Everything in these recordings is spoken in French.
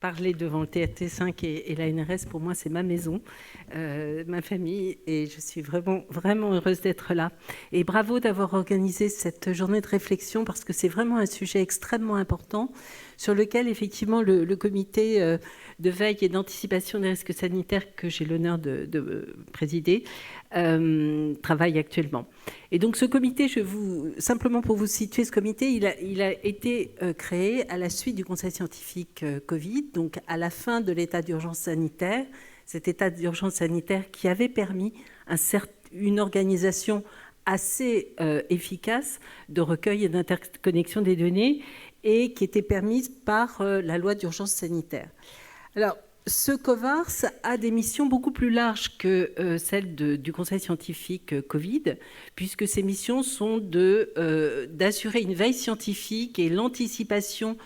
parler devant le TRT5 et la NRS, pour moi, c'est ma maison, ma famille, et je suis vraiment, vraiment heureuse d'être là. Et bravo d'avoir organisé cette journée de réflexion, parce que c'est vraiment un sujet extrêmement important, sur lequel, effectivement, le comité de veille et d'anticipation des risques sanitaires que j'ai l'honneur de présider travaille actuellement. Et donc ce comité, simplement pour vous situer, ce comité, il a été créé à la suite du Conseil scientifique Covid, donc à la fin de l'état d'urgence sanitaire, cet état d'urgence sanitaire qui avait permis une organisation assez efficace de recueil et d'interconnexion des données et qui était permise par la loi d'urgence sanitaire. Alors, ce COVARS a des missions beaucoup plus larges que celles du Conseil scientifique Covid, puisque ces missions sont d'assurer une veille scientifique et l'anticipation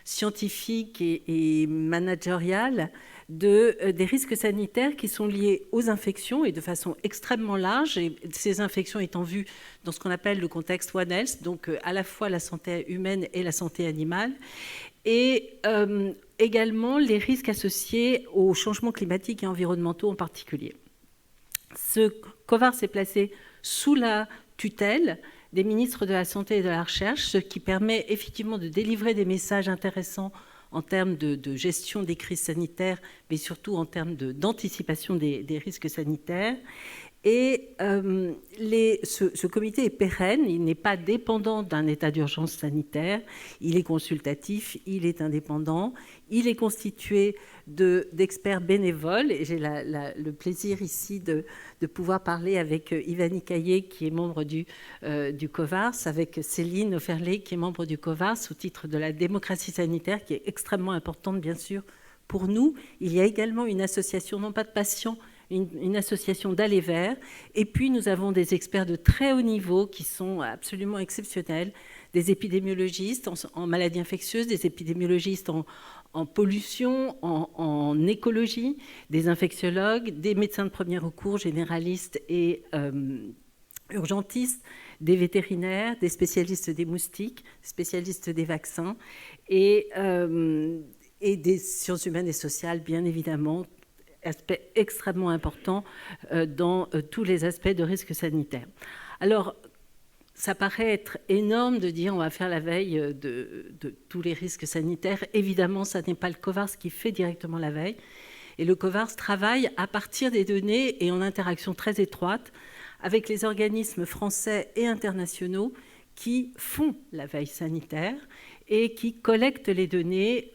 scientifique et managériale des risques sanitaires qui sont liés aux infections et de façon extrêmement large, et ces infections étant vues dans ce qu'on appelle le contexte One Health, donc à la fois la santé humaine et la santé animale, et également les risques associés aux changements climatiques et environnementaux en particulier. Ce COVARS est placé sous la tutelle des ministres de la Santé et de la Recherche, ce qui permet effectivement de délivrer des messages intéressants en termes de gestion des crises sanitaires, mais surtout en termes d'anticipation des risques sanitaires. Et ce comité est pérenne, il n'est pas dépendant d'un état d'urgence sanitaire, il est consultatif, il est indépendant, il est constitué d'experts bénévoles, et j'ai le plaisir ici de pouvoir parler avec Ivani Caillé, qui est membre du COVARS, avec Céline Oferlé, qui est membre du COVARS, au titre de la démocratie sanitaire, qui est extrêmement importante, bien sûr, pour nous. Il y a également une association, non pas de patients, une association d'Aller Vers. Et puis, nous avons des experts de très haut niveau qui sont absolument exceptionnels, des épidémiologistes en maladies infectieuses, des épidémiologistes en pollution, en écologie, des infectiologues, des médecins de premier recours, généralistes et urgentistes, des vétérinaires, des spécialistes des moustiques, spécialistes des vaccins et des sciences humaines et sociales, bien évidemment, aspect extrêmement important dans tous les aspects de risque sanitaire. Alors, ça paraît être énorme de dire on va faire la veille de tous les risques sanitaires. Évidemment, ça n'est pas le COVARS qui fait directement la veille. Et le COVARS travaille à partir des données et en interaction très étroite avec les organismes français et internationaux qui font la veille sanitaire et qui collectent les données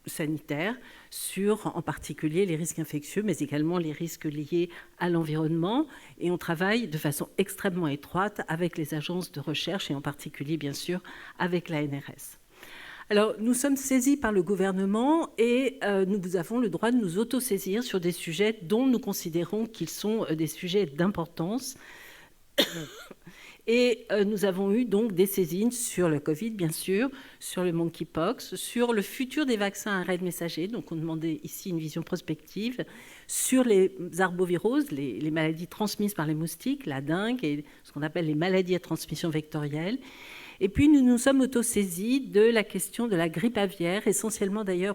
sanitaires sur en particulier les risques infectieux, mais également les risques liés à l'environnement. Et on travaille de façon extrêmement étroite avec les agences de recherche et en particulier, bien sûr, avec la NRS. Alors, nous sommes saisis par le gouvernement et nous avons le droit de nous autosaisir sur des sujets dont nous considérons qu'ils sont des sujets d'importance. Et nous avons eu donc des saisines sur le Covid, bien sûr, sur le monkeypox, sur le futur des vaccins à ARN messager, donc on demandait ici une vision prospective, sur les arboviroses, les maladies transmises par les moustiques, la dengue et ce qu'on appelle les maladies à transmission vectorielle. Et puis nous nous sommes autosaisis de la question de la grippe aviaire, essentiellement d'ailleurs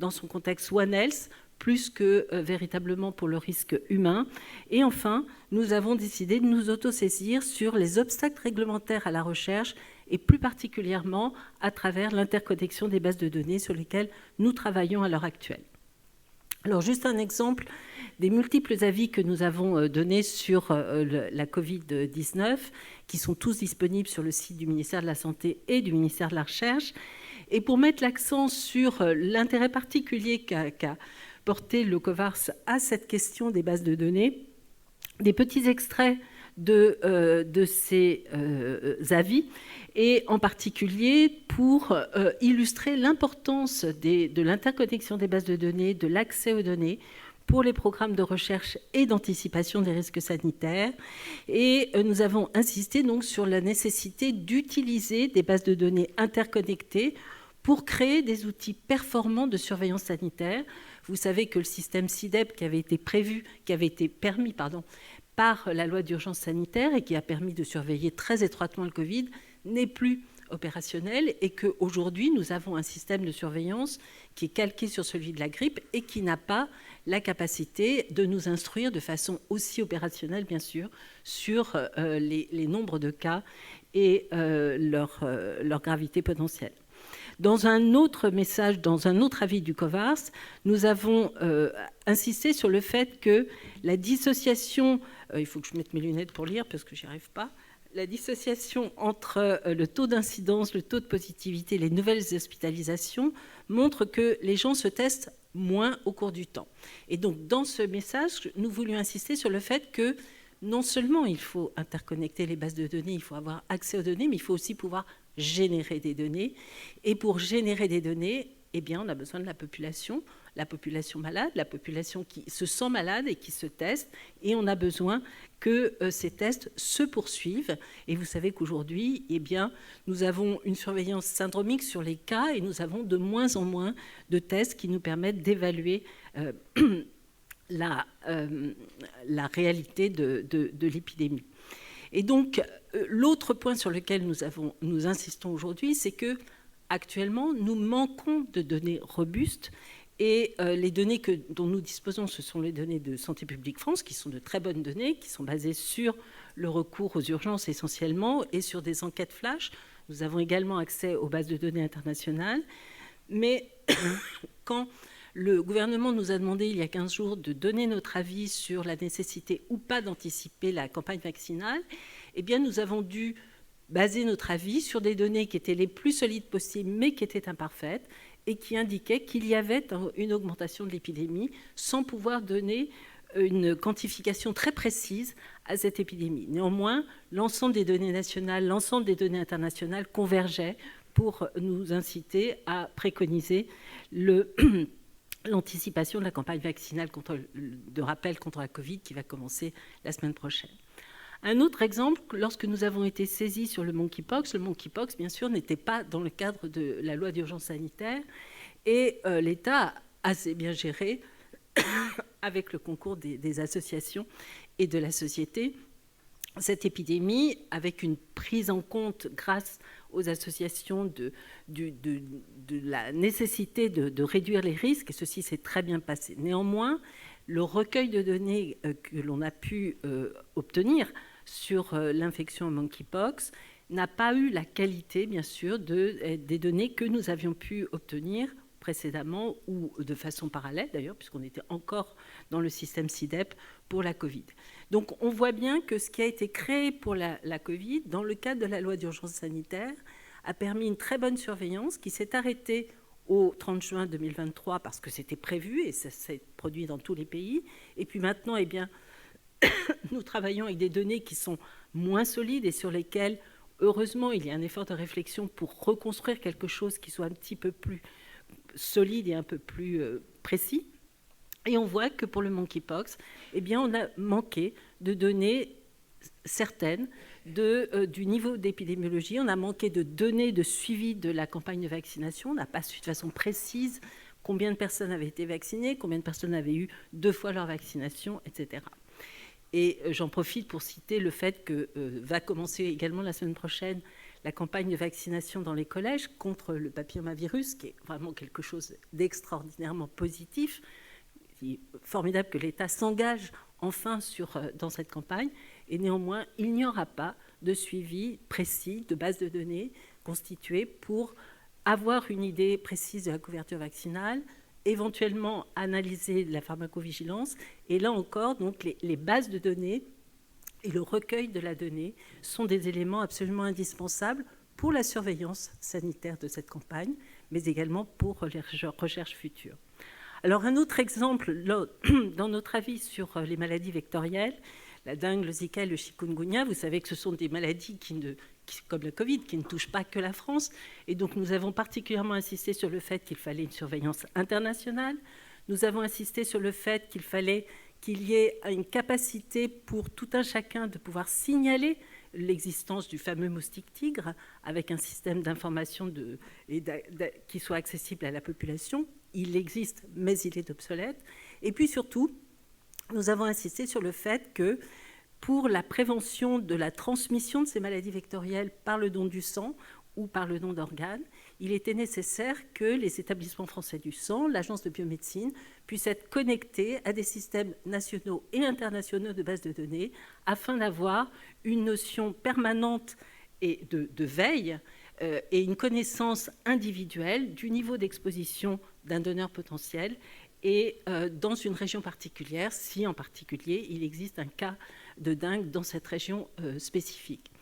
dans son contexte One Health, plus que véritablement pour le risque humain. Et enfin, nous avons décidé de nous autosaisir sur les obstacles réglementaires à la recherche et plus particulièrement à travers l'interconnexion des bases de données sur lesquelles nous travaillons à l'heure actuelle. Alors, juste un exemple des multiples avis que nous avons donnés sur la Covid-19, qui sont tous disponibles sur le site du ministère de la Santé et du ministère de la Recherche. Et pour mettre l'accent sur l'intérêt particulier qu'a porté le COVARS à cette question des bases de données, des petits extraits de ces avis, et en particulier pour illustrer l'importance de l'interconnexion des bases de données, de l'accès aux données pour les programmes de recherche et d'anticipation des risques sanitaires. Et nous avons insisté donc sur la nécessité d'utiliser des bases de données interconnectées pour créer des outils performants de surveillance sanitaire. Vous savez que le système SIDEP qui avait été permis par la loi d'urgence sanitaire et qui a permis de surveiller très étroitement le Covid n'est plus opérationnel et qu'aujourd'hui, nous avons un système de surveillance qui est calqué sur celui de la grippe et qui n'a pas la capacité de nous instruire de façon aussi opérationnelle, bien sûr, sur les nombres de cas et leur gravité potentielle. Dans un autre message, dans un autre avis du COVARS, nous avons insisté sur le fait que la dissociation, il faut que je mette mes lunettes pour lire parce que j'y arrive pas, la dissociation entre le taux d'incidence, le taux de positivité, les nouvelles hospitalisations montre que les gens se testent moins au cours du temps. Et donc, dans ce message, nous voulions insister sur le fait que non seulement il faut interconnecter les bases de données, il faut avoir accès aux données, mais il faut aussi pouvoir générer des données. Et pour générer des données, eh bien, on a besoin de la population malade, la population qui se sent malade et qui se teste. Et on a besoin que ces tests se poursuivent. Et vous savez qu'aujourd'hui, eh bien, nous avons une surveillance syndromique sur les cas et nous avons de moins en moins de tests qui nous permettent d'évaluer la réalité de l'épidémie. Et donc, l'autre point sur lequel nous insistons aujourd'hui, c'est que actuellement, nous manquons de données robustes et les données dont nous disposons, ce sont les données de Santé publique France, qui sont de très bonnes données, qui sont basées sur le recours aux urgences essentiellement et sur des enquêtes flash. Nous avons également accès aux bases de données internationales. Mais quand le gouvernement nous a demandé il y a 15 jours de donner notre avis sur la nécessité ou pas d'anticiper la campagne vaccinale, eh bien nous avons dû baser notre avis sur des données qui étaient les plus solides possibles, mais qui étaient imparfaites, et qui indiquaient qu'il y avait une augmentation de l'épidémie sans pouvoir donner une quantification très précise à cette épidémie. Néanmoins, l'ensemble des données nationales, l'ensemble des données internationales convergeaient pour nous inciter à préconiser l'anticipation de la campagne vaccinale de rappel contre la Covid qui va commencer la semaine prochaine. Un autre exemple, lorsque nous avons été saisis sur le monkeypox, bien sûr, n'était pas dans le cadre de la loi d'urgence sanitaire et l'État a assez bien géré, avec le concours des associations et de la société, cette épidémie, avec une prise en compte grâce aux associations de la nécessité de réduire les risques, et ceci s'est très bien passé. Néanmoins, le recueil de données que l'on a pu obtenir sur l'infection monkeypox n'a pas eu la qualité, bien sûr, des données que nous avions pu obtenir précédemment ou de façon parallèle, d'ailleurs, puisqu'on était encore dans le système SIDEP pour la Covid. Donc, on voit bien que ce qui a été créé pour la Covid, dans le cadre de la loi d'urgence sanitaire, a permis une très bonne surveillance qui s'est arrêtée au 30 juin 2023 parce que c'était prévu et ça s'est produit dans tous les pays. Et puis maintenant, eh bien, nous travaillons avec des données qui sont moins solides et sur lesquelles, heureusement, il y a un effort de réflexion pour reconstruire quelque chose qui soit un petit peu plus solide et un peu plus précis. Et on voit que pour le monkeypox, eh bien, on a manqué de données certaines du niveau d'épidémiologie. On a manqué de données de suivi de la campagne de vaccination. On n'a pas su de façon précise combien de personnes avaient été vaccinées, combien de personnes avaient eu 2 fois leur vaccination, etc. Et j'en profite pour citer le fait que va commencer également la semaine prochaine la campagne de vaccination dans les collèges contre le papillomavirus, qui est vraiment quelque chose d'extraordinairement positif. C'est formidable que l'État s'engage enfin dans cette campagne. Et néanmoins, il n'y aura pas de suivi précis de base de données constituée pour avoir une idée précise de la couverture vaccinale, éventuellement analyser la pharmacovigilance. Et là encore, donc, les bases de données et le recueil de la donnée sont des éléments absolument indispensables pour la surveillance sanitaire de cette campagne, mais également pour les recherches futures. Alors, un autre exemple, dans notre avis sur les maladies vectorielles, la dengue, le Zika et le chikungunya, vous savez que ce sont des maladies comme la Covid, qui ne touchent pas que la France. Et donc, nous avons particulièrement insisté sur le fait qu'il fallait une surveillance internationale. Nous avons insisté sur le fait qu'il fallait qu'il y ait une capacité pour tout un chacun de pouvoir signaler l'existence du fameux moustique tigre avec un système d'information qui soit accessible à la population. Il existe, mais il est obsolète. Et puis surtout, nous avons insisté sur le fait que pour la prévention de la transmission de ces maladies vectorielles par le don du sang ou par le don d'organes, il était nécessaire que les établissements français du sang, l'Agence de biomédecine, puissent être connectés à des systèmes nationaux et internationaux de bases de données afin d'avoir une notion permanente et de veille et une connaissance individuelle du niveau d'exposition d'un donneur potentiel et dans une région particulière, si en particulier il existe un cas de dengue dans cette région spécifique.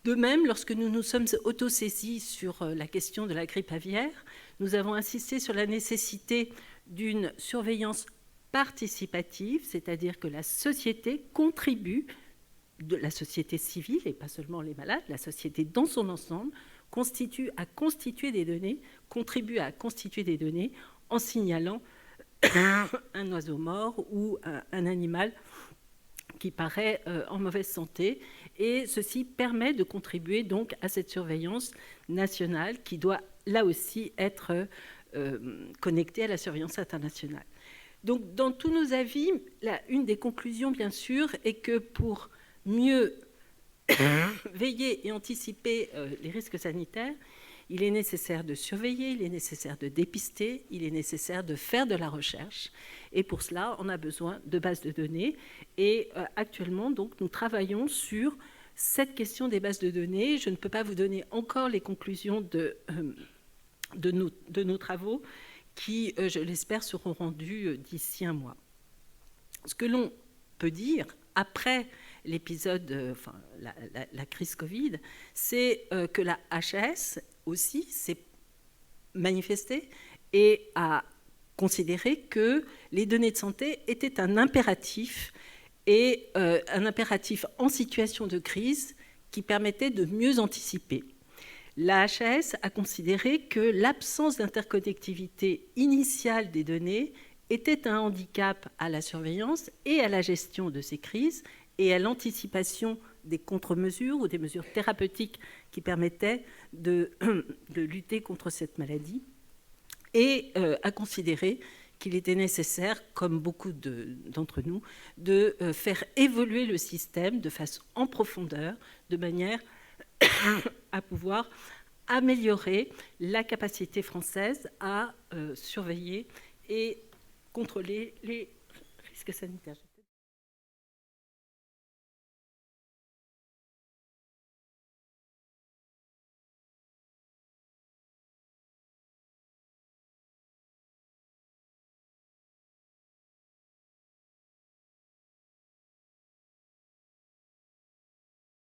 De même, lorsque nous nous sommes autosaisis sur la question de la grippe aviaire, nous avons insisté sur la nécessité d'une surveillance participative, c'est-à-dire que la société contribue, de la société civile et pas seulement les malades, la société dans son ensemble, contribue à constituer des données en signalant un oiseau mort ou un animal qui paraît en mauvaise santé, et ceci permet de contribuer donc à cette surveillance nationale qui doit là aussi être connectée à la surveillance internationale. Donc dans tous nos avis, une des conclusions bien sûr est que pour mieux veiller et anticiper les risques sanitaires, il est nécessaire de surveiller, il est nécessaire de dépister, il est nécessaire de faire de la recherche. Et pour cela, on a besoin de bases de données. Et actuellement, donc, nous travaillons sur cette question des bases de données. Je ne peux pas vous donner encore les conclusions de nos travaux qui, je l'espère, seront rendus d'ici un mois. Ce que l'on peut dire après l'épisode, la crise Covid, c'est que la HAS aussi s'est manifestée et a considéré que les données de santé étaient un impératif, et un impératif en situation de crise qui permettait de mieux anticiper. La HAS a considéré que l'absence d'interconnectivité initiale des données était un handicap à la surveillance et à la gestion de ces crises et à l'anticipation des contre-mesures ou des mesures thérapeutiques qui permettaient de lutter contre cette maladie, et a considéré qu'il était nécessaire, comme beaucoup d'entre nous, de faire évoluer le système de façon en profondeur, de manière à pouvoir améliorer la capacité française à surveiller et contrôler les risques sanitaires.